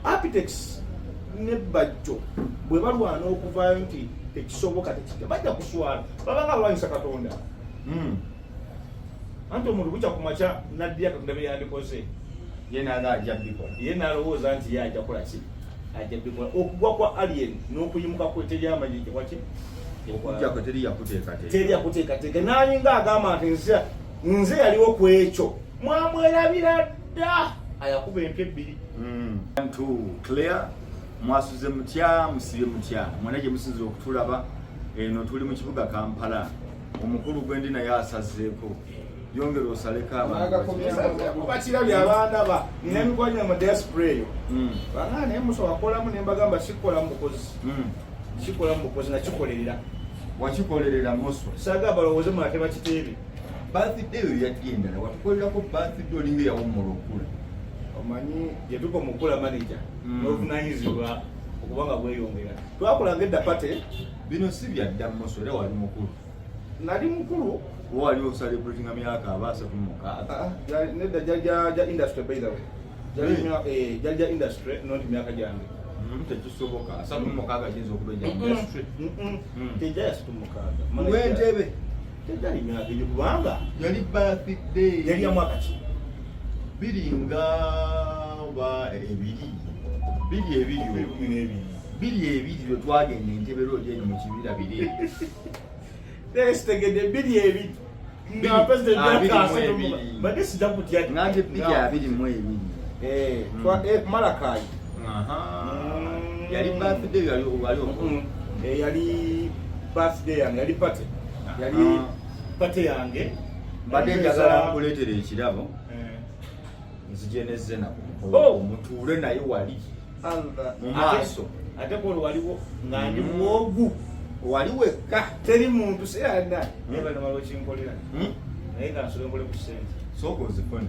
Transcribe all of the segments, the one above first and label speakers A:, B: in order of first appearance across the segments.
A: architects ne bajjo bwe balwana okuvaayo nti tekisoboka tekijja bajja kuswala babanga balwanyisa Katonda. Anti omuntu bujja kumaca naddira Katonda bye yandikoze
B: yenaga ajja bikola
A: ye nalowooza nti ye ajja kukola ki ajja bikola okugwa kwa alien n'okuyimuka kwe teri amanyi waki
B: okujja kwe teri
A: yakuteekateeka nalinga agamba nti nze yaliwo ku ekyo mwamwerabira dda ayakuba empya ebbiri.
B: Ntu clear mwasuze mutya musibe mutya mwana gye musinzira okutulaba eno tuli mu kibuga Kampala omukulu gwendi naye asazeeko yongera osaleka
A: bakirabye abaana ba nina mikwanya mu diaspora eyo banga naye musobola kukolamu ne mbagamba kikola mu bukozi nakikolerera
B: wakikolerera muswa
A: saga balowooze mulate bakiteebe
B: birthday eyo yagendala watukolerako birthday olinga yawummula okula
A: omanyi yetuka omukula manager n'obuvunanyizibwa okubanga bweyongera twakolanga edda pate
B: bino si byadda muswa era wali mukulu
A: nali mukulu
B: wali ocelebratinga myaka abasatu mukaaga
A: nedda jajja industry by the way jajja industry noti myaka gyange
B: tekisoboka asatu mukaaga jinza okubeja industry
A: tejja yasatu mukaaga
B: wentebe
A: tejjali myaka egyo kubanga
B: yali birthday
A: yali ya mwaka ki
B: biringa ba ebiri lwe twagenda entebe roodi eno mu kibira biri
A: tegedde biri ebiri nga president badde sijja kutya
B: ngante biri abiri mu ebiri
A: Malakai
B: yali birthday
A: yali birthday yange yali pate yali pate yange
B: badde njagala nkuleetera ekirabo nzijeneze nako mutuule naye wali mu maaso
A: ate kono waliwo nga ndi mwogu
B: wali wekka
A: teri muntu seyanda naye bano waliwo kinkolera naye nga nsole nkole ku ssente
B: sooka ozifune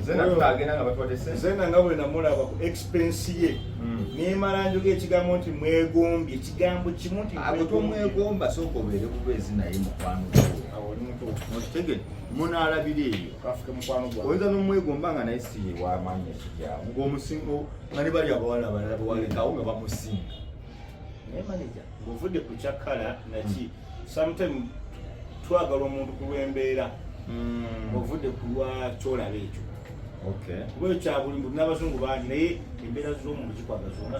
B: zena tutagenda nga batwadde ssente
A: zena nga bwe namulaba ku expense ye nemala njoga ekigambo nti mwegombye ekigambo kimu nti
B: tomwegomba sooka obeere bubeezi naye mukwano okitegedde munaalabira eyo oyinza n'omwegomba nga naye si wamaanyi ekijyamu ng'omusingo nga ne bali abawala abalala bawalekawo nga bamusinga
A: naye manager ng'ovudde ku kyakkala naki sometime twagala omuntu ku lw'embeera ng'ovudde ku lwa kyolaba ekyo kuba ekyo kya buli muntu n'abazungu bangi naye embeera z'omuntu zikwaga zonna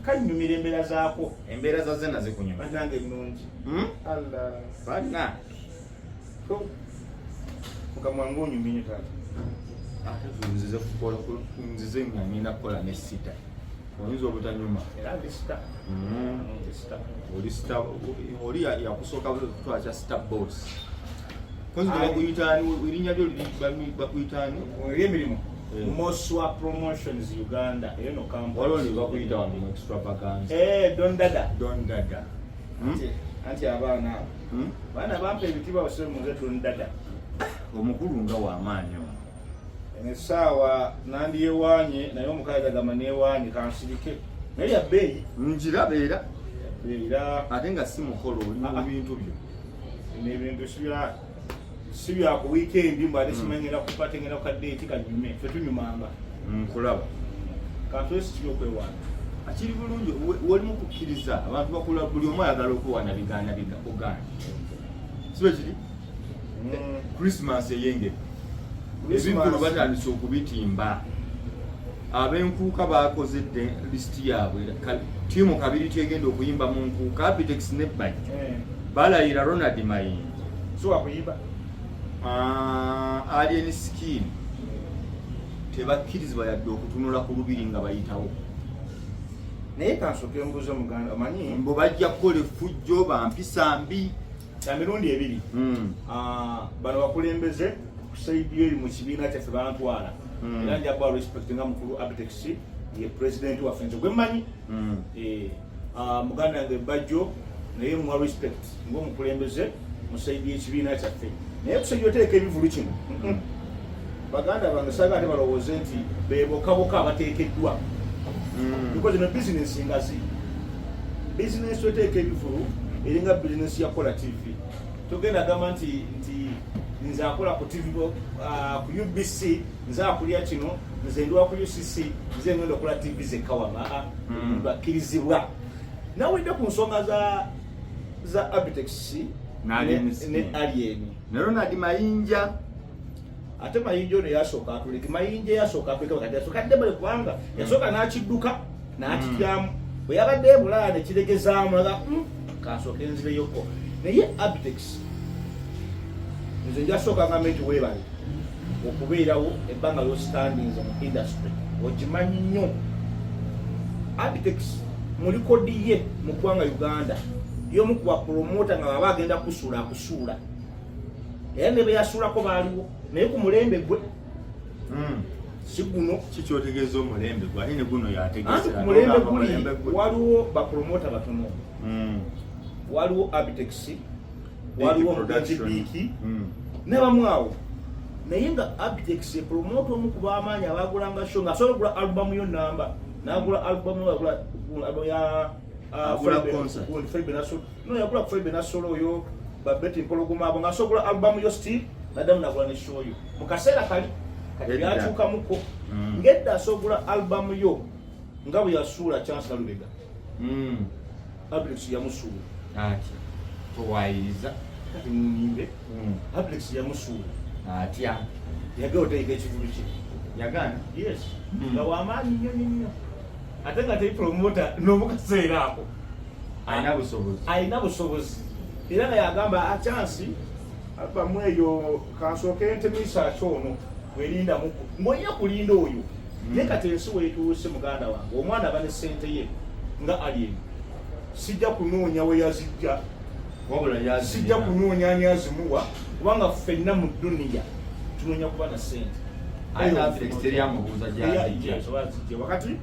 A: kanyumira embeera zaako
B: embeera zaze nazikunyuma
A: nange ennungi
B: bana
A: mukamwange onyuminye taata
B: ate nzize nga ngenda kukola ne sita oyinza obutanyuma
A: era ndisita
B: oli yakusooka kutwala kya sita boss kozi bakuyitaani erinnya lyo bakuyitaani
A: ery'emirimu Moswa Promotions Uganda eno
B: Kampala waliwo ne bakuyita wano mu extravaganza dondada
A: anti abaana baana bampa ebitibwa basire muze dondada
B: omukulu nga w'amaanyi
A: essaawa nandyewaanye naye omukazi agamba neewaanye kansirike naye yabbeeyi
B: nkiraba era ate nga si mukolo oli mu bintu byo
A: nebintu si bya ku weekendi mbadde simanyira kupate ngenda ku kadeeti kanyume fe tunyumanga
B: nkulaba
A: kantu esi kiri okwewaana
B: akiri bulungi walimu kukkiriza abantu bakula buli omu ayagala okwewaana bigaana buganda sibe kiri Christmas eyengedde ebikulu batandise okubitimba ab'enkuuka bakoze lisiti yaabwe tiimu kabiri tegenda okuyimba mu nkuuka Apitex ne Bajjo balayira Ronald Mayinja
A: so wakuyimba
B: alien skin tebakkirizibwa yadde okutunula ku lubiri nga bayitawo
A: naye kansooka embuuza omuganda omanyi
B: mbo bajja kukola effujjo bampisa mbi
A: kya mirundi ebiri bano bakulembeze kusaidi eri mu kibiina kyaffe bantwala era njaba respect nga mukulu Apitex ye president waffe nze gwemmanyi muganda yange Bajjo naye muwa respect ng'omukulembeze mu saidi y'ekibiina kyaffe naye kusajja oteeka ebivulu kino baganda bange saga ate balowooze nti bebokaboka abateekeddwa because no business ngazi business oteeka ebivulu eringa business ya Kola TV togenda gamba nti nze akola ku TV ku UBC nze akulya kino nze ndiwa ku UCC nze ngenda okola TV zekawama bakkirizibwa nawedde ku nsonga za Abitex ne Alien
B: ne Ronald Mayinja
A: ate Mayinja ono yasooka atuleke Mayinja yasooka atuleke wakati yasooka addebale kubanga yasooka n'akidduka n'akityamu bwe yabadde ebulala ne kiregezaamu aga kansooka enzireyoko naye Abitex nze njasooka ngambe nti weebale okubeerawo ebbanga ly'ostandinze mu industry ogimanyi nnyo Abitex mu likodi ye mu ggwanga Uganda y'omu ku bapromota nga baba agenda kusuula era ne beyasuulako baaliwo naye ku mulembe gwe si guno
B: kikyotegeeza omulembe gwe ate ne guno yategeeza
A: anti ku mulembe guli waliwo bapromota batono waliwo Abitex waliwo omugenzi Biiki ne bamwawo naye nga Abitex promota omu ku b'amaanyi abagulanga show ng'asobola okugula albumu yo namba n'agula albumu ya yagula ku Fred Benasolo oyo babeti mpologoma abo ng'asobola albumu yo Steve naddamu nagula ne show yo mu kaseera kali kati yakyukamuko ng'edda asobola albumu yo nga bwe yasuula Chancellor Lubega Abitex yamusuula
B: atya towayiriza
A: kati munimbe Abitex yamusuula
B: atya
A: yagala oteeka ekivulu kye
B: yagana
A: yes nga wamaanyi nnyo ate nga teri promota n'omukaseera ako alina busobozi era nga yagamba achansi albamu eyo kansooke ntemisa kyono werinda muku ng'olina kulinda oyo naye kati ensi weetuuse muganda wange omwana aba ne ssente ye nga Alien sijja kunoonya we yazijja sijja kunoonya ani azimuwa kubanga ffenna mu duniya tunoonya kuba na ssente wakati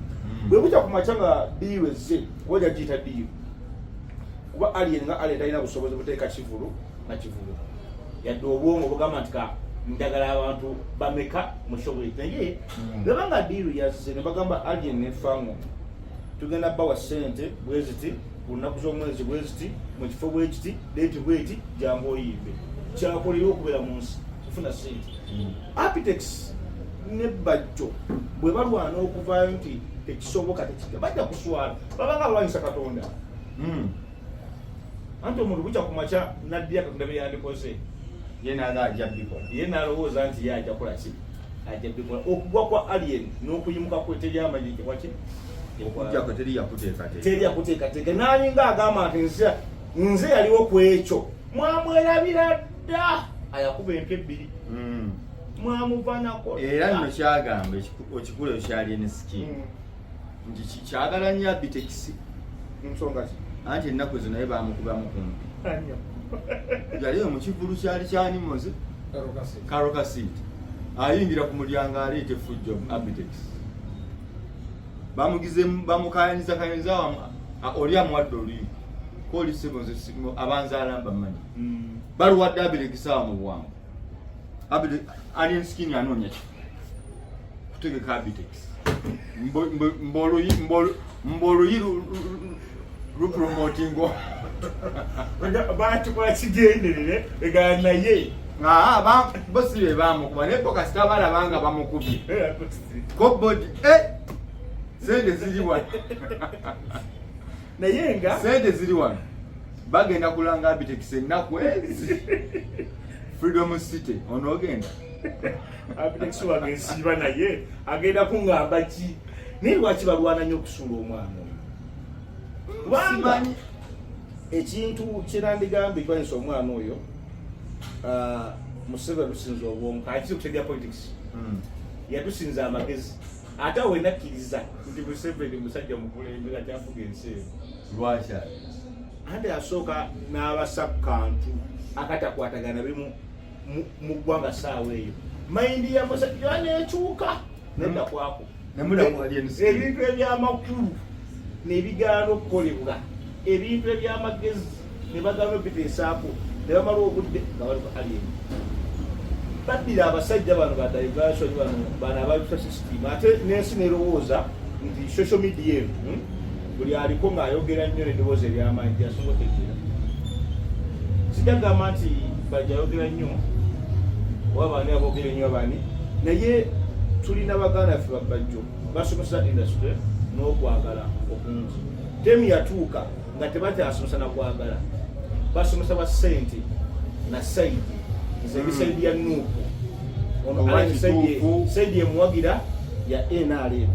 A: bwe bujja ku makya nga diiru ezze wajja giyita diiru kuba Alien nga Alien talina busobozi buteeka kivulu na kivulu yadde obwongo bugamba nti ka ndagala abantu bameka mushobole naye bwebanga diiru yazze ne bagamba Alien nefango tugenda bawa ssente bwe ziti ku nnaku z'omwezi bwe ziti mu kifo bwe kiti deeti bweti jangu oyimbe kyakolera okubeera mu nsi kufuna ssente Abitex ne bajjo bwe balwana okuvaayo nti tekisoboka tekika bajja kuswala babanga balwanyisa Katonda anti omuntu bukya ku makya naddira Katonda bye yandikoze ye n'alowooza nti ye ajja kukola ki ajja bikola okugwa kwa Alien n'okuyimuka kwe teri amanyi kikwaki teri yakuteekateeka n'alinga agamba nti nze yaliwo ku ekyo mwamwerabira dda ayakuba empya ebbiri mwamuvanako
B: era nno kyagamba okikula ekyali ensiki nti kyagala nnyo Abitex
A: nsonga ki
B: anti ennaku ezo naye bamukubamu kumpi yali mu kivulu kyali kyanimoze Karokasit ayingira ku mulyango aleete effujjo Abitex bamukayaniza oli amuwadde oluyi koli sebonze abanzaala bamanyi baluwadde Abitex awa mu bwangu Alien skin anoonya ki kutegeka Abitex mboluyi lupromotingo
A: bakikola kigenderere egana naye
B: bosibe bamukuba naye ko kasita balabanga bamukubye kobodi sente ziri wano
A: naye nga
B: sente ziri wano bagenda kulanga Abitex ennaku ezi Freedom City onogenda
A: Abitex wange nsiiba naye agenda kuŋŋamba ki naye lwaki balwana nnyo okusuula omwana oyo kubanga ekintu kyerandigambye twanyisa omwana oyo Museveni lusinza obwongo kakiri okutegera politics yatusinza amagezi ate awo enakkiriza nti Museveni musajja mukulembe nga kyafuga ensi eyo
B: lwaki
A: ate asooka n'abasa ku kantu akatakwatagana bimu mu ggwanga saawa eyo mayindi ya musajja neekyuka nedda kwako ebintu ebyamakulu nebigaana okukolebwa ebintu ebyamagezi ne bagaana obiteesaako ne bamala obudde nga bali ku Alien baddira abasajja bano ba diversion bano ababisa system ate n'ensi nerowooza nti social media eyo buli aliko ng'ayogera nnyo n'eddoboozi ery'amaanyi gyasobola okutegeera sijja kugamba nti bajja ayogera nnyo wabani abogere nnyo bani naye tulina baganda ffe babajjo basomesa industry n'okwagala okungi temu yatuuka nga tebakyasomesa nakwagala basomesa ba ssente na saidi saidi ya nuupu ono saidi emuwagira ya NRM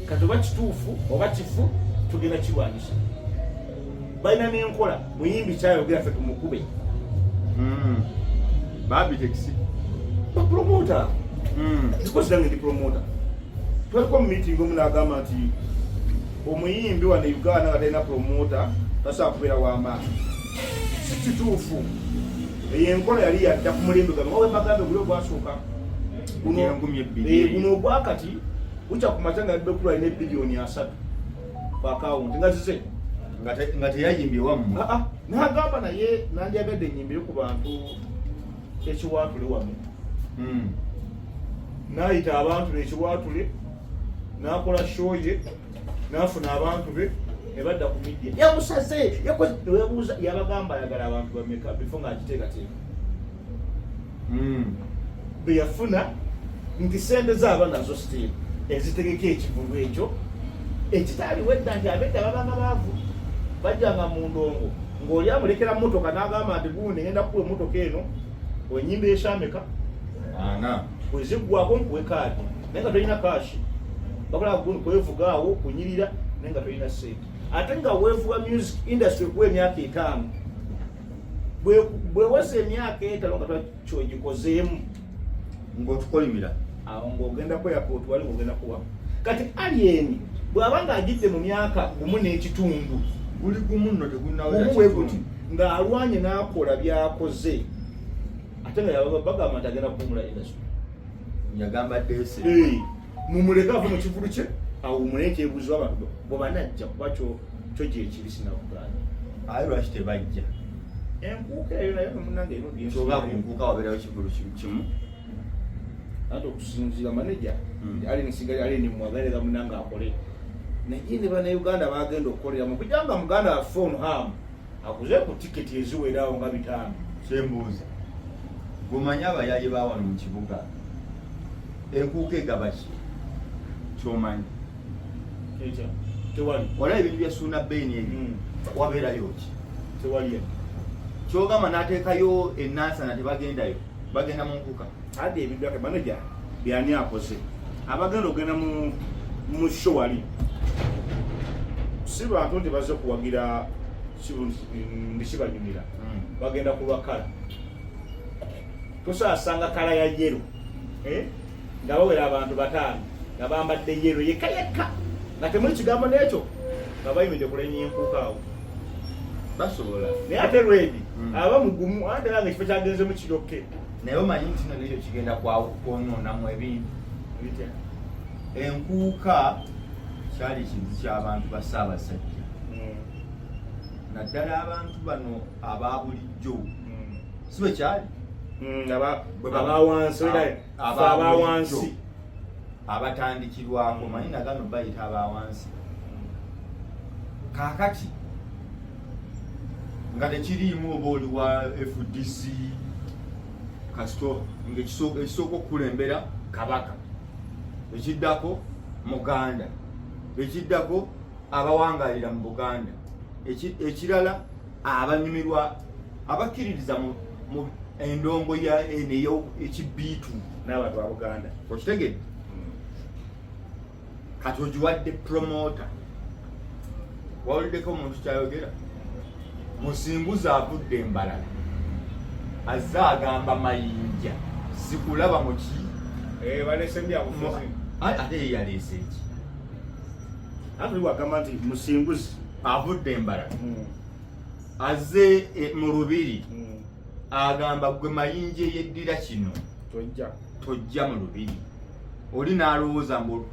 A: kati oba kituufu oba kifu tugenda kirwanyisa balina n'enkola muyimbi kyayogera ffe tumukube
B: babi taxi
A: bapromota tukozirange ndi promota twaliko mu meeting omu n'agamba nti omuyimbi wano Uganda nga talina promota tasobola kubeera w'amaanyi si kituufu eyo enkola yali yadda ku mulembe gano wawe bagambe guli ogwasooka guno ogwakati bukya ku makya nga yadde alina ebbilioni 3 ku akawunti nga zize
B: nga teyayimbye wammwe
A: n'agamba naye nandyagadde enyimbire ku bantu ekiwaatule wamu n'ayita abantu ekiwaatule n'akola show ye n'afuna abantu be ne badda ku media yamusaze yakozewebuuza yabagamba ayagala abantu bameka before ng'agiteekateeka be yafuna nti sente zaaba nazo still ezitegeka ekivubu ekyo ekitaaliwo edda nti abedda babanga baavu bajjanga mu ndongo ng'oli amulekera mmotoka n'agamba nti gundi ngenda kuwa emmotoka eno wenyimba eshameka weziggwako nkuwe kaadi naye nga tolina kashi bakola gundi kwevugaawo kunyirira naye nga tolina sente ate nga weevuga music industry kuwa emyaka 5 bweweza emyaka 5 nga kyogikozeemu
B: ng'otukolimira
A: awo ng'ogenda kweyapot wali ng'ogenda kuwa kati alien bw'aba ng'agidde mu myaka 1 n'ekitundu
B: guli gumu nno
A: tegunaweguti ng'alwanye n'akola byakoze ate nga bagamba nti agenda kuwumula industry
B: yagamba dese
A: mumuleke ave mu kivulu kye awumule ekyebuuzibwa abantu bwebanajja kuba kyo gyekiri sinakuganya
B: aye lwaki tebajja
A: enkuuka eyo naye nomunange
B: soba ku nkuuka wabeerawo kivulu kimu
A: ate okusinziira maneja alini mwagalera munange akole naye ne bannayuganda bagenda okukoleramu kujanga muganda waffe ono hamu akuze ku tiketi eziwerawo nga 5
B: kyembuuza gomanye abayaye bawano mu kibuga enkuuka egabaki kyomanyi
A: tewali
B: wala ebintu bya suuna beeni ebi wabeerayo ki
A: tewali
B: kyogamba n'ateekayo enansana tebagendayo bagenda mu nkuuka
A: ate ebintu byake maneja byani akoze abagenda okugenda mu show wali si bantu nti bazze kuwagira ndikibanyumira bagenda kulwa kala tosaasanga kala ya yero nga bawera abantu 5 nga bambadde yero yekayeka nga temuli kigambo n'ekyo nga bayimidde kulenya enkuuka awo
B: basobola
A: naye ate lwedi aba mugumu ate nga ekifo kyagenze mu kiroke
B: naye omanyi nti kino nekyo kigenda kwonoonamu ebintu enkuuka kyali kintu ky'abantu ba Ssaabasajja naddala abantu bano aba bulijjo si bwe kyali
A: abawansi
B: abatandikirwako manyi nagano bayita abawansi kaakati nga tekiriimu oba oli wa FDC kasito ng'ekisooka okukulembera Kabaka, ekiddako Muganda, ekiddako abawangalira mu Buganda, ekirala abanyumirwa abakkiririza mu endongo ya eneyo ekibiitu
A: n'abantu ba Buganda.
B: Okitegedde? Kati ogiwadde promota. Wawuliddeko omuntu kyayogera? Musinguzi avudde Mbalala. Azze agamba Mayinja. Sikulaba mu ki?
A: Balese byabufuzi.
B: Ate ye yaleese ki?
A: Ate wagamba nti Musinguzi
B: avudde Mbalala. Azze mu Lubiri. Agamba gwe Mayinja yeddira kino. Tojja mu Lubiri. Oli n'alowooza mbu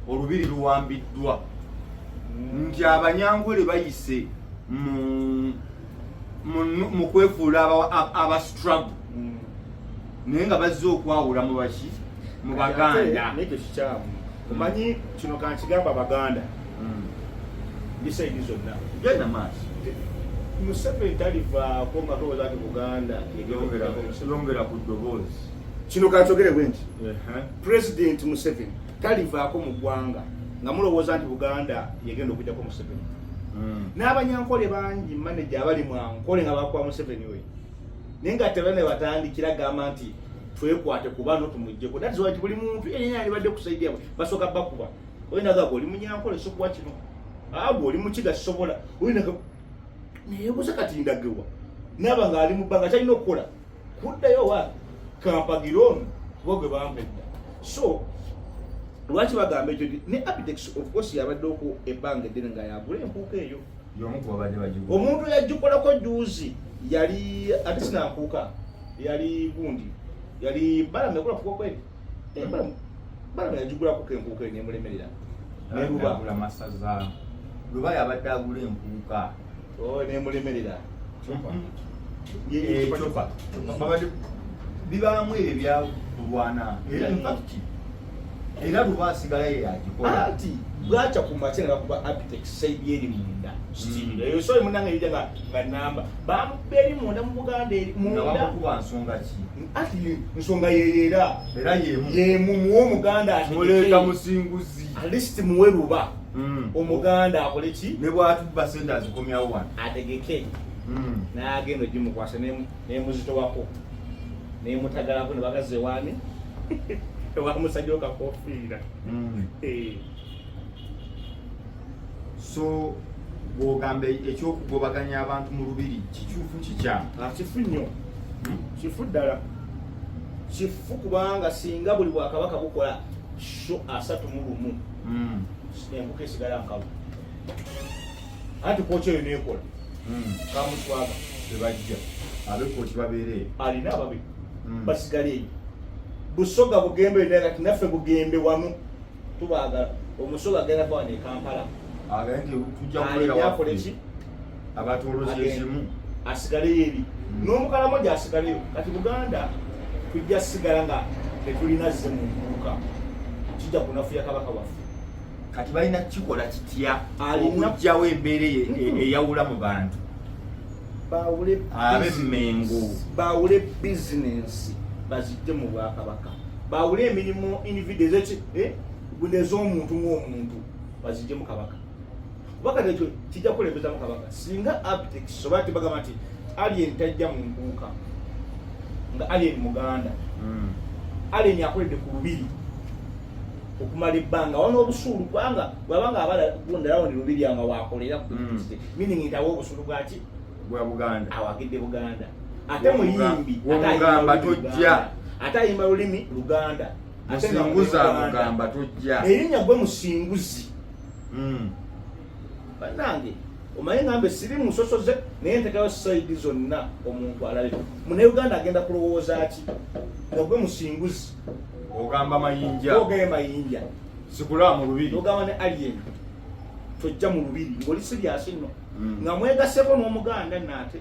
B: Olubiri luwambiddwa. Nti Abanyankole bayise mu kwefuula aba struggle. Naye nga bazze okwawula mu baki mu Baganda.
A: Nekyo kikyamu. Omanyi kino kankigamba Abaganda. Bisaidi zonna.
B: Genda maaso.
A: Museveni talivaako nga tolowooza nti Buganda
B: yongera ku ddoboozi.
A: Kino kankyogere bwe nti President Museveni talivaako mu ggwanga nga mulowooza nti Buganda yegenda okugjako Museveni. N'abanyankole bangi manager abali mu Ankole nga bakuba Museveni we. Naye nga tebane batandikira gamba nti twekwate ku bano tumuggyeko. That's why buli muntu yenna alibadde kusaidia basooka bakuba. Oyina gago oli munyankole sokuwa kino. Abo oli mukiga sobola. Oyina gago naye busa kati ndagewa. Naba nga ali mu bbanga kyalina okukola. Kuddayo wa kampagirono bogwe bampedda. So lwaki bagamba ekyo ne Apex of course yabadde oku ebbanga eddene nga yagula empuuka eyo.
B: Y'omu ku babadde bagigula.
A: Omuntu yagikolako juuzi yali ate sinankuuka yali gundi yali balame kula fuko kweli. Balame yagigulako kenkuuka eyo nemulemerera. Ne
B: Ruba masaza. Ruba yabadde agula empuuka.
A: Oh nemulemerera.
B: Chopa. Babadde bibaamu ebyo byakulwana. Era Ruba asigala ye yagikola.
A: Ati bwacha kumache nga kuba Apex side yeri munda. Still eyo so munanga yija nga namba. Bamberi munda mu Buganda eri munda.
B: Nabakuba nsonga ki?
A: Ati nsonga yerera.
B: Era yemu.
A: Yemu muwo Muganda ati.
B: Muleka Musinguzi.
A: At least muwe Ruba. Omuganda akole ki?
B: Ne bwatuba sente azikomyawo wano.
A: Ategeke. Na agendo jimu kwasa ne muzito wako. Ne mutagala ko ne bagaze wani. Wa musajoka kofira.
B: So bwogambe ekyokugobaganya abantu mu lubiri kikyufu kikya.
A: Kifu nnyo. Kifu ddala. Kifu kubanga singa buli bwakabaka bukola sho asatu mu lumu. Embuka esigala nkalu. Ati koche yo nekola. Kamuswaga
B: tebajja. Abekochi babeere.
A: Alina ababe. Basigale. Busoga bugembe ndeka tinaffe bugembe wamu. Tubaga omusoga genda kwa ne Kampala.
B: Agende tujja kulera
A: wakoleki
B: abatoloze ezimu
A: asigale yeri n'omukala moja asigale kati Buganda tujja sigala nga tetulina zimu mbuka kijja kunafuya kabaka waffe
B: kati balina kikola kitya okujjawo embeere eyawula mu bantu
A: bawule business bazijje mu Bwakabaka bawule emirimu individuals ez'omuntu ng'omuntu bazijje mu Kabaka wakati ekyo kijja kulembeza mu Kabaka singa Apex sobati bagamba nti alien tajja mu mpuuka nga alien Muganda alien yakoledde ku lubiri okumala ebbanga wano obusuulu kubanga bwabanga abala gondalawo ne lubiri anga wakolera meaning ntawo obusuulu bwaki
B: bwa Buganda
A: awagidde Buganda ate muyimbi
B: omugamba tojja
A: ate ayimba lulimi Luganda
B: ate nga mugamba tojja
A: erinnya gwe Musinguzi banange omanyi ngambe siri musosoze naye ntekayo side zonna omuntu alabe mune Uganda agenda kulowooza ki nga gwe Musinguzi
B: ogamba Mayinja
A: ogeye Mayinja
B: sikula mu lubiri
A: ogamba ne alien tojja mu lubiri ngoli serious nno nga mwegaseko n'Omuganda nate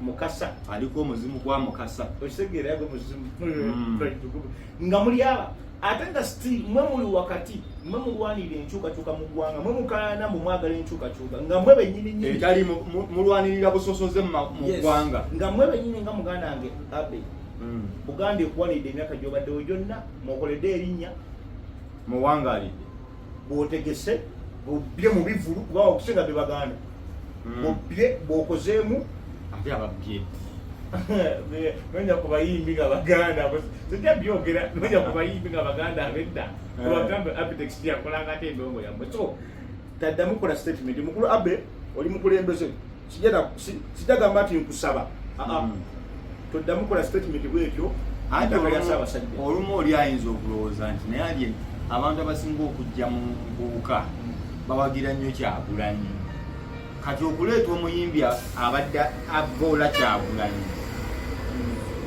A: mukasa
B: aliko omuzimu kwa mukasa
A: okitegera yago muzimu nga muli aba ate nga still mwe muli wakati mwe mulwanirira enkyukakyuka mu ggwanga mwe mukalana mu mwagala enkyukakyuka nga mwe bennyini nyini
B: etali mulwanirira busosoze mu ggwanga
A: nga mwe bennyini nga muganda wange Abe Buganda ekuwanidde emyaka gy'obaddewo gyonna mwokoledde erinnya
B: muwangalidde
A: bw'otegese bw'obbye mu bivulu kuba okusinga be Baganda bw'obbye bw'okozeemu
B: ate ababbye
A: nonya kubayimbi nga Baganda sijja byogera nonya kubayimbi nga Baganda abedda kubagambe Apex yakolanga ate endongo yammwe so taddamu kola statement mukulu Abe oli mukulembeze sijja gamba nti nkusaba toddamu kola statement bwekyo
B: ate olumu oli ayinza okulowooza nti naye ali abantu abasinga okujja mu mbuuka bawagira nnyo Kyagulanyi kati okuleeta omuyimbi abadde avoola Kyagulanyi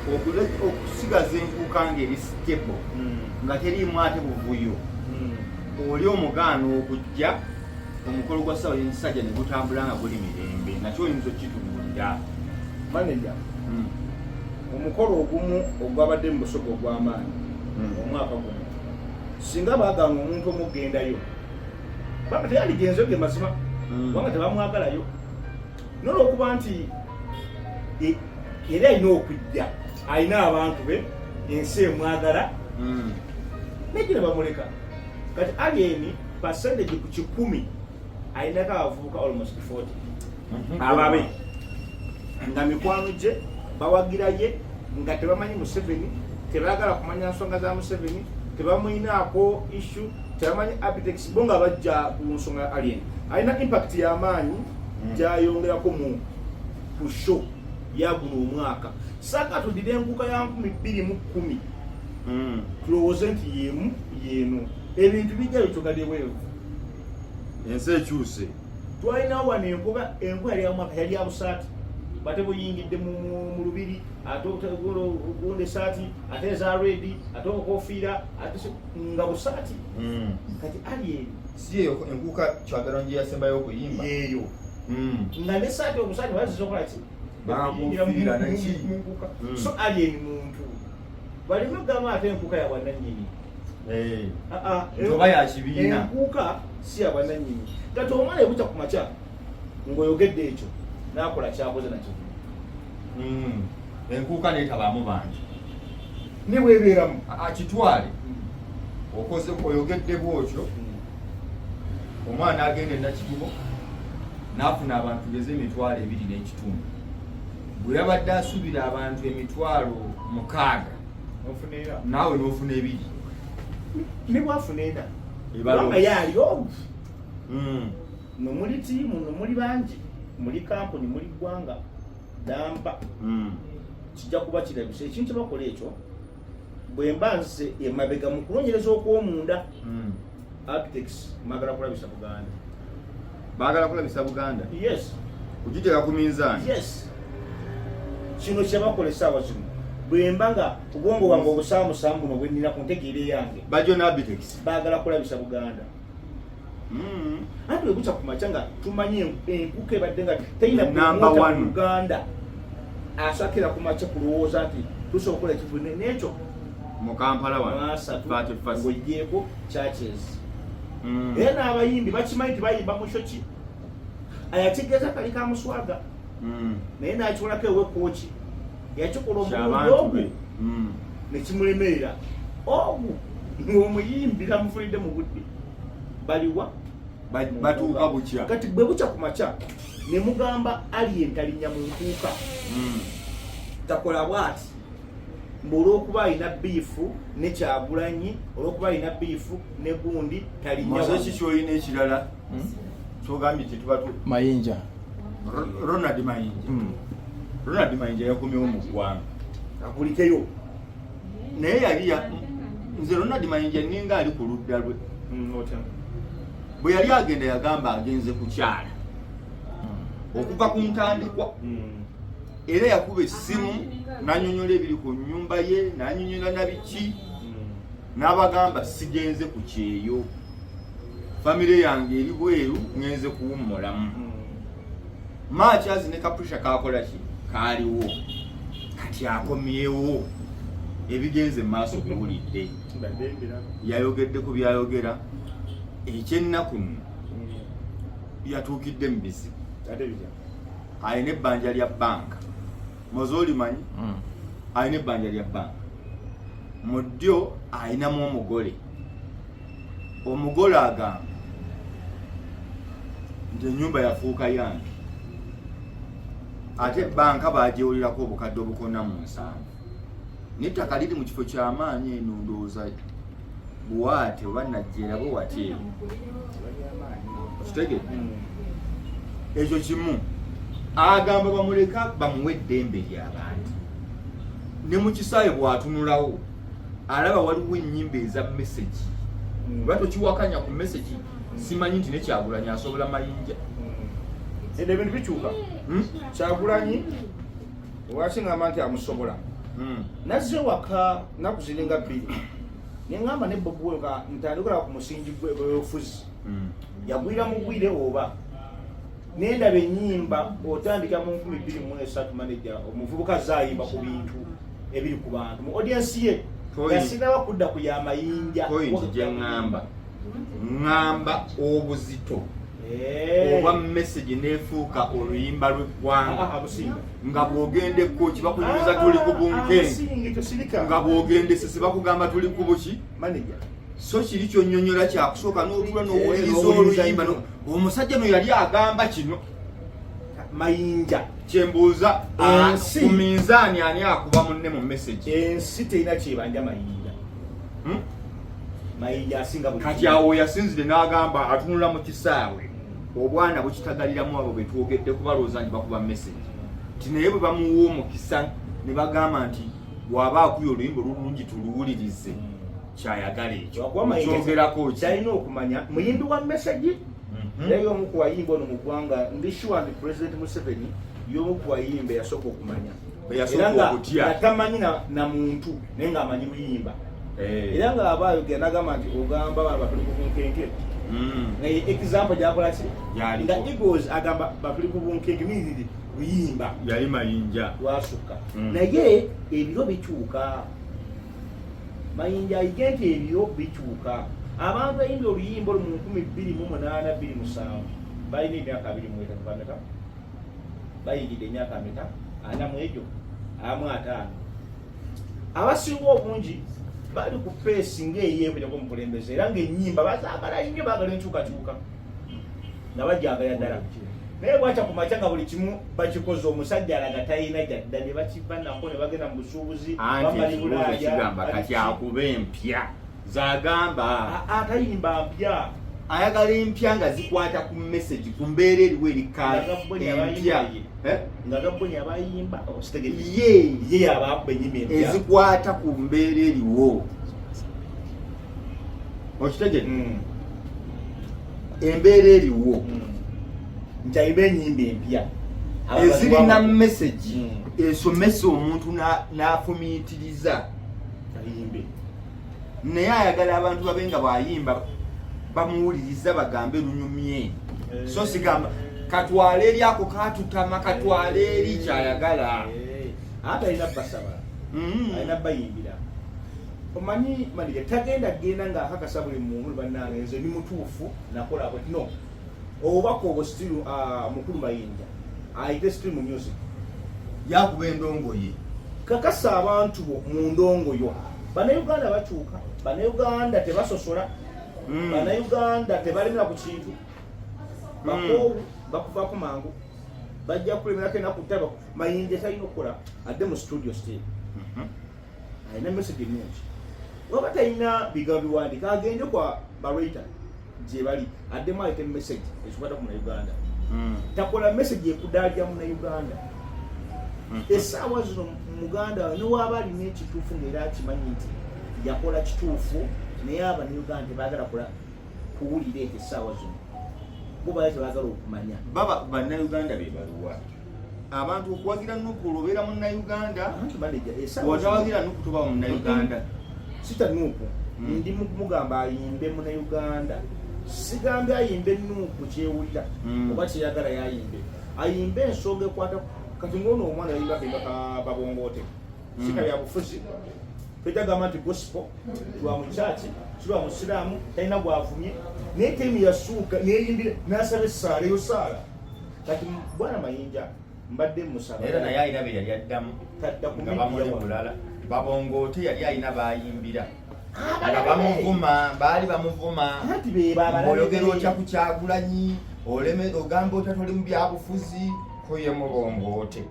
B: okusigaza enkuuka ng'eri stable nga teriimu ate buvuyo oli omugaana okujja omukolo gwa ssaawa y'ensajja ne gutambula nga guli mirembe nakyo oyinza okitubuulira
A: manager omukolo ogumu ogwabadde mu Busoga ogw'amaanyi omwaka guno singa baaganga omuntu omugendayo baba teyaligenzeyo ge mazima kubanga tebamwagalayo n'olwokuba nti era alina okujja alina abantu be ensi emwagala negire bamuleka kati alien percentage ku 100 alinako abavubuka almost 40 ababe nga mikwano gye bawagira ye nga tebamanyi Museveni tebaagala kumanya nsonga za Museveni tebamwinaako issue tebamanyi architects bo nga bajja ku nsonga alien alina impact y'amaanyi gyayongerako mu ku show ya guno omwaka saka tudire enkuka ya 2010 tulowooze nti yemu ebintu bijja bitugadde bwevu
B: ensi ekyuse
A: twalinawo wano enkuka yali yamwaka yali ya busaati bate buyingidde mu lubiri ate ogundi esaati ate eza redi ate okofiira ate nga busaati kati alien
B: si eyo enkuka kyagala nje yasembayo okuyimba
A: yeeyo nga nesaati obusaati bazizokola ki
B: bakufiira naki
A: so alien muntu balime gamba ate enkuka ya bwannannyini
B: oba yakibiina
A: enkuka si ya bwannannyini kati omwana ebukya ku makya ng'oyogedde ekyo nakola kyakoze nakyo
B: enkuuka neetabaamu bangi
A: ne bwebeeramu
B: akitwale okoze oyogedde bwotyo omwana agenda ennakibugo n'afuna abantu geze 2,200 bwe yabadde asubira abantu 600 naawe n'ofuna 2
A: ne bwafuna ena kubanga yaali ogu nomuli tiimu nomuli bangi muli kampuni muli ggwanga dampa kijja kuba kirabisa ekintu kyebakola ekyo bwe mba nze emabega mu kulonyereza okw'omunda architects
B: baagala kulabisa Buganda
A: yes
B: kugiteeka ku minzaani
A: yes kino kyebakola essaawa zino bwe mba nga obwongo bwange obusaamusaamu buno bwe nnina ku ntegeera eyange
B: bajona architects
A: baagala kulabisa Buganda ate bwe bukya ku makya nga tumanyi enkuka ebadde nga terina promota mu Uganda asakira ku makya kulowooza nti tusobola okukola ekivu n'ekyo
B: mu Kampala
A: ng'oggyeeko churches era n'abayimbi bakimanyi tibayimba mu shoki ayategeeza kali ka muswaga naye n'akikolako ewekooki yakikola omulungi ogwo nekimulemerera ogwo ng'omuyimbi namufulidde mu budde baliwa
B: batuuka bukya
A: kati bwe bukya ku makya ne mugamba alien talinnya mu nkuuka takola bwati olw'okuba alina biifu ne Kyagulanyi olw'okuba alina biifu ne gundi talinnya
B: ki kyolina ekirala kyogambye tetubatu
C: Mayinja
B: Ronald Mayinja yakomyewo mu ggwanga
A: akulikeyo
B: naye yali nze Ronald Mayinja ninga ali ku ludda lwe bwe yali agenda yagamba agenze kukyala okuva ku ntandikwa era yakuba essimu n'anyonyola ebiri ku nnyumba ye n'anyonyola nabiki n'abagamba sigenze ku kyeyo famire yange eri bweru ngenze kuwummulamu Machazi ne kapusha kakola ki kaaliwo kati akomyewo ebigenze maaso biwulidde yayogedde ku byayogera ekyennaku yatuukidde mu bizibu alina ebbanja lya banka mozooli manyi alina ebbanja lya banka mu ddyo alinamu omugole agamba nti ennyumba yafuuka yange ate banka bagyewulirako obukadde obukonna mu 7 n'ettaka liri mu kifo ky'amaanyi eno ndowooza buwaate oba najjeera bwe watye kitegedde ekyo kimu agamba bamuleka bamuwe eddembe ly'abantu ne mu kisaawe bw'atunulawo alaba waliwo ennyimba eza meseji lwa tokiwakanya ku meseji simanyi nti ne Kyagulanyi asobola Mayinja
A: ebintu bikyuka Kyagulanyi wakiŋŋamba nti amusobola nazze waka naku ziringa 2 neŋŋamba ne Bobi Wine nga ntandikira ku musingi gw'obufuzi yagwira mugwire oba nendaba ennyimba otandika mu 2023 manager omuvubuka zaayimba ku bintu ebiri ku bantu mu audience ye yasinawa kudda ku ya Mayinja
B: gye ŋŋamba obuzito oba message nefuuka oluyimba lw'eggwanga nga bw'ogendeko kibakunyumiza tuli ku bunkenke nga bw'ogendesese bakugamba tuli ku buki so kiri kyonnyonnyola kyakusooka n'otula n'owuliriza oluyimba omusajja no yali agamba kino
A: Mayinja
B: kyembuuza ku minzaani ani akuba munne mu message
A: ensi terina kyebanja Mayinja Mayinja asinga
B: kati awo yasinzire n'agamba atunula mu kisaawe obwana bukitagaliramu abo betwogedde kubalooza nti bakuba message ti naye bwe bamuwa omukisa ne bagamba nti bw'aba akuya oluyimba olulungi tuluwulirize kyayagala ekyo kyogerako
A: kyalina okumanya muyimbi wa message naye omu ku bayimba ono mu ggwanga ndi sure nti President Museveni y'omu ku bayimba yasooka okumanya
B: yasooka okutya
A: atamanyi na muntu naye ng'amanyi luyimba era nga abaayogera n'agamba nti ogamba bano batuli ku bunkenke naye example gyakola ki nga Eagles agamba batuli ku bunkenke miniri luyimba
B: yali Mayinja
A: lwasukka naye ebiro bikyuka Mayinja ayige nti ebiro bikyuka abantu ayimbye oluyimba olu mu 2008-2007 balina emyaka 23 bameka bayigidde emyaka meka 40 abasinga obungi bali ku pesi ng'eyeekwejako omukulembeze era ng'ennyimba bazaagala nnyo baagala enkyukakyuka nga bajagala ddala naye bwakya ku makya nga buli kimu bakikoze omusajja alaga talina jadda ne bakibanako ne bagenda mu busuubuzi
B: bamali bulaayakigamba kati akuba empya zagamba
A: atayimba mpya
B: ayagala empya nga zikwata ku message ku mbeera eriwo erikempya
A: nga gabboni abayimba
B: ye abakuba ennyimba empya ezikwata ku mbeera eriwo okitegere embeera eriwo
A: nkyayimba ennyimba empya
B: ezirina message esomesa omuntu n'afumiitiriza
A: ayimbe
B: naye ayagala abantu babe nga bwayimba bamuwuliriza bagambe lunyumye so sigamba katwala eri ako katutama katwala eri kyayagala
A: ate alina basaba alina bayimbira omanyi malire tagenda genda ng'akakasa buli muntu bannange nze ndi mutuufu nakola bwe no obubaka obwo still mukulu Mayinja ayite still mu music
B: yakuba endongoye
A: kakasa abantu mu ndongoyo Bannayuganda bakyuka Bannayuganda tebasosola Bannayuganda tebalemera ku kintu bakoowu bakuvaako mangu bajja kulemerako enaku ttaba Mayinja talina okukola adde mu studio still alina message ennungi oba talina bigabo biwandiika agende kwa barwaita gye bali addemu ayite message ekikwata ku Munnayuganda takola message ekudaalya Munnayuganda essaawa zino Muganda newaaba alina ekituufu ng'era akimanyi nti yakola kituufu naye Abannayuganda tebaagala kuwulira ekyo essaawa zino bo bali tebaagala okumanya
B: baba Bannayuganda be baluwa abantu okuwagira Nuupu olwobeera Munnayuganda watawagira Nuupu toba Munnayuganda
A: sita Nuupu ndi mugamba ayimbe Munnayuganda sigambe ayimbe Nuupu kyewulira oba kyeyagala yayimbe ayimbe ensonga ekwata kati ngono omwana yayimba akayimba ka babongote sika bya bufuzi petagamba nti gospel lwa muchachi lwa musiramu talina gwavumye naye temi yasuuka neyimbira nasaba essaala eyo saala kati bwana Mayinja mbadde musaba
B: era naye alina be yali addamu nga bamuli bulala babongote yali alina bayimbira nga bamuvuma baali bamuvuma oyogera otya ku Kyagulanyi ogamba otya toli mu byabufuzi koye mubongote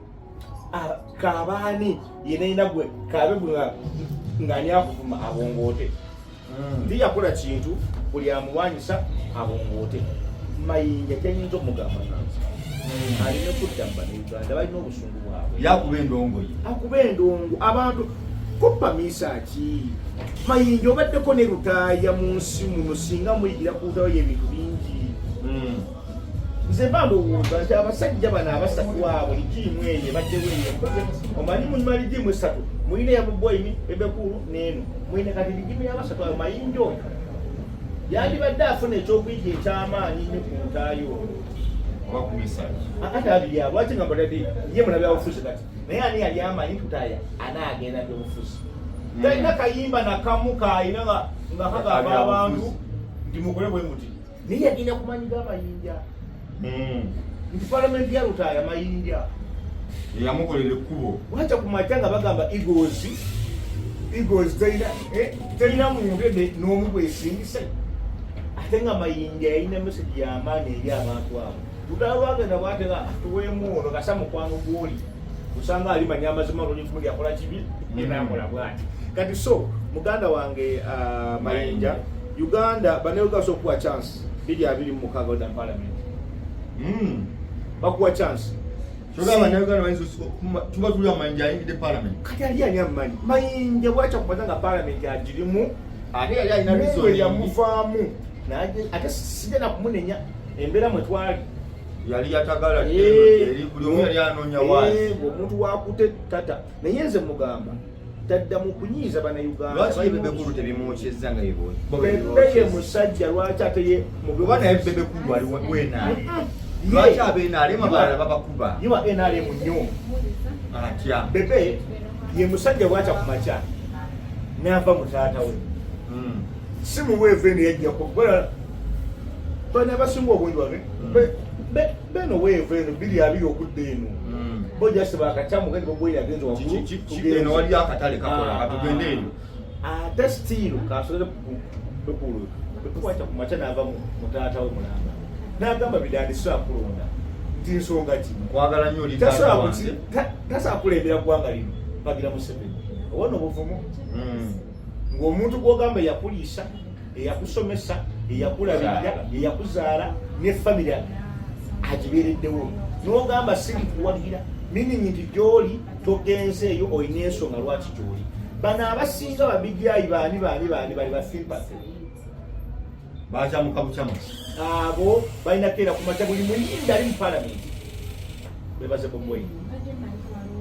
A: kabaani yenayina gwe kabe gwe ng'ani akuvuma abongote ndi yakola kintu buli amuwanyisa abongote Mayinja tenyinza omugamba nansi alina kudda mu Bannayuganda balina obusungu bwabwe
B: yakuba endongoye
A: akuba endongo abantu koppa misaaki Mayinja obaddeko ne lutaaya mu nsi muno singa muyigira kuutawo ebintu bingi nze balowooza nti abasajja bano abasatu abo ligimu eyo baddewo eyo omanyi munyuma ligimu esatu mulina yabuboyini ebekulu neeno mulina kati ligimu y'abasatu ayo Mayinja oyo yandibadde afuna ekyokuyiga ekyamaanyi ne ku lutaayo
B: oba ku misaaki
A: ate abiri abo lwaki nga mbadde ye muna byabufuzi kati naye ani yali amanyi tutaaya anaagenda byobufuzi talina kayimba nakamu kaayina nga kagamba abantu ndi mukole bwe muti naye yagenda kumanyiga Mayinja nti palamenti ya Lutaya Mayinja
B: yamukolera ekkubo
A: wacha kumakya nga bagamba Eagles terina mwongede n'omu bwesingise ate nga Mayinja yalina message y'amaanyi eri abantu abo Lutalo lwagenda bwatera tuweemu ono kasa mukwano gwoli usanga ali manya amazima lw'olifumu lyakola kibi n'akola bwati kati so muganda wange Mayinja Uganda banayuga sokuwa chance bidi abiri mu Kagoda Parliament bakuwa chance
B: shoga banayuga banzo tuba tuli Mayinja ingide Parliament
A: kati ali ani amanyi Mayinja bwacha kupatanga Parliament ajirimu
B: ate yali alina reason
A: ya mufaamu naje ate sije na kumunenya embera mwetwali
B: yali yatagala eri buli omu yali anonya wazi
A: omuntu wakute tata naye nze mugamba tadda mu kunyiiza bana Uganda
B: lwaki bebe kulu tebimwokyezza nga yebo
A: bebe musajja lwaki ate ye
B: mugwana bebe kulu ali wena lwaki abeena alema balala babakuba
A: yiwa enale mu nnyo
B: atya
A: bebe ye musajja bwacha kumacha nava mutaata we simu weve ne yajja kukola bana basinga obungi wage beno weve no bili abiri okudde eno boja siba akachamu kandi boboyi yagenze wakulu
B: eno wali akatale kakola atugende eyo
A: testilo kasole kukulu tukwacha kumacha nava mutaata we mulamba n'agamba bidandisa akulonda nti nsonga ki
B: kwagala nnyo
A: tasa akulembera ggwanga lino bagira Museveni owona obuvumu ng'omuntu gw'ogamba yakuliisa eyakusomesa eyakulabirira eyakuzaala ne famire agibeereddewo n'ogamba siri kuwalira mininyi nti gy'oli togenze eyo olina ensonga lwaki gy'oli bano abasinga babijjayi baani bali bafilipate
B: bakyamukabucamu
A: abo balina keera kumaca buli muyimbi ali mu palamenti bebaze boboyi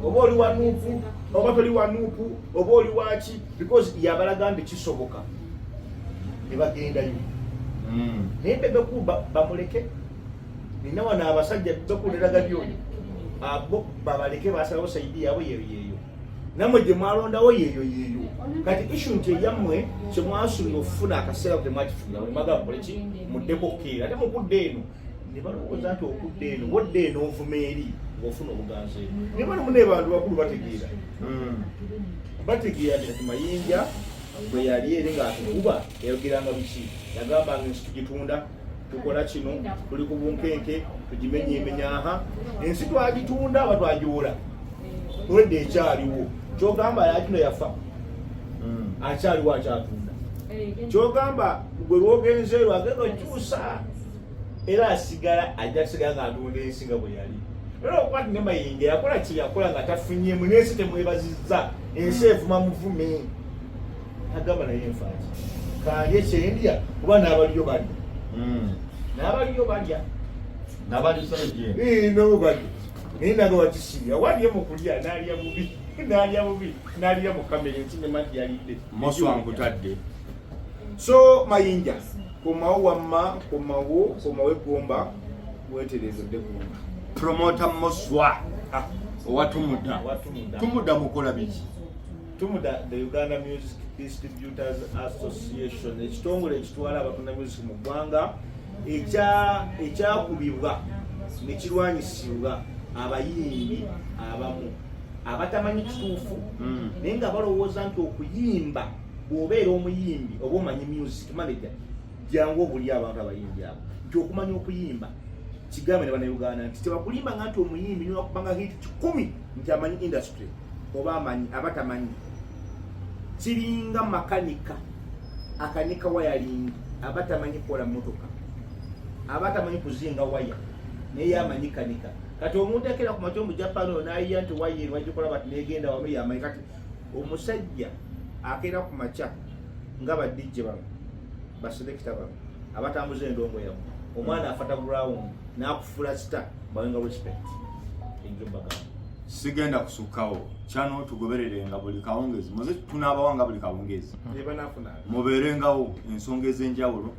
A: oba oli wa nuupu oba toli wa nuupu oba oli waki because yabalaga nti kisoboka ne bagendayo naye bebeku bamuleke nina wano abasajja bebeku neraga byoni abo babaleke basalawo saidi yabo yeyo namwe gye mwalondawo yeyo kati ishu nti eyammwe kyemwasunira okufuna akaseera temwakifuna wemaga mukoleki muddeko keera ate mukudde eno ne balowooza nti okudde eno wodde eno ovuma eri ng'ofuna obuganza eno ne bano mune bantu bakulu bategeera nti Mayinja bwe yali eri ng'atukuba yayogeranga biki yagambanga ensi tugitunda tukola kino tuli ku bunkenke tugimenyemenya aha ensi twagitunda aba twagiwola wedde ekyaliwo kyogamba yakino yafa akyaliwo akyatunda kyogamba gwe lwogenze lwagenda okyusa era asigala ajja kusigala ng'atunda ensi nga bwe yali era okwati ne Mayinja yakola kyeyakola nga tafunyemu n'ensi temwebazizza ensi evuma muvume agamba naye enfaaki kandye kyendya kuba n'abaliyo balya n'abaliyo balya nabo balya naye naga wakisirya walye mu kulya n'alya bubi n'alya mu kamera ensinema nti yalidde
B: moswankutadde
A: so Mayinja komawo wamma komawo eggomba weterezedde gomba
B: promota moswa owa tumuda mukola biki
A: tumuda the Uganda Music Distributors Association ekitongole ekitwala abatunda music mu ggwanga ekyakubibwa nekirwanyisibwa abayimbi abamu abatamanyi kituufu naye nga balowooza nti okuyimba bw'obeera omuyimbi oba omanyi music manager jangu obuli abantu abayimbi abo nti okumanya okuyimba kigambe ne bannayuganda nti tebakulimba nga nti omuyimbi niwakubanga hit 10 nti amanyi industry oba amanyi abatamanyi kiringa makanika akanika wayaling abatamanyi kukola motoka abatamanyi kuzinga waya naye amanyi kanika kati omuntu akera ku macho mu Japan n'ayiya nti waya wagikola bati negenda wamu yamanyi kati omusajja akera ku macha nga badijje bano baselekita bano abatambuza endongo yamu omwana afata ground n'akufula star bawenga respect enjumbaga
B: sigenda kusukawo kyano tugobererenga buli kawungezi muze tunabawanga buli kawungezi muberengawo ensonga ez'enjawulo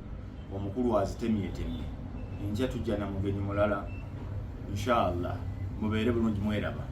B: omukulu azitemye enja tujja na mugenyi mulala inshallah mubeere bulungi mweraba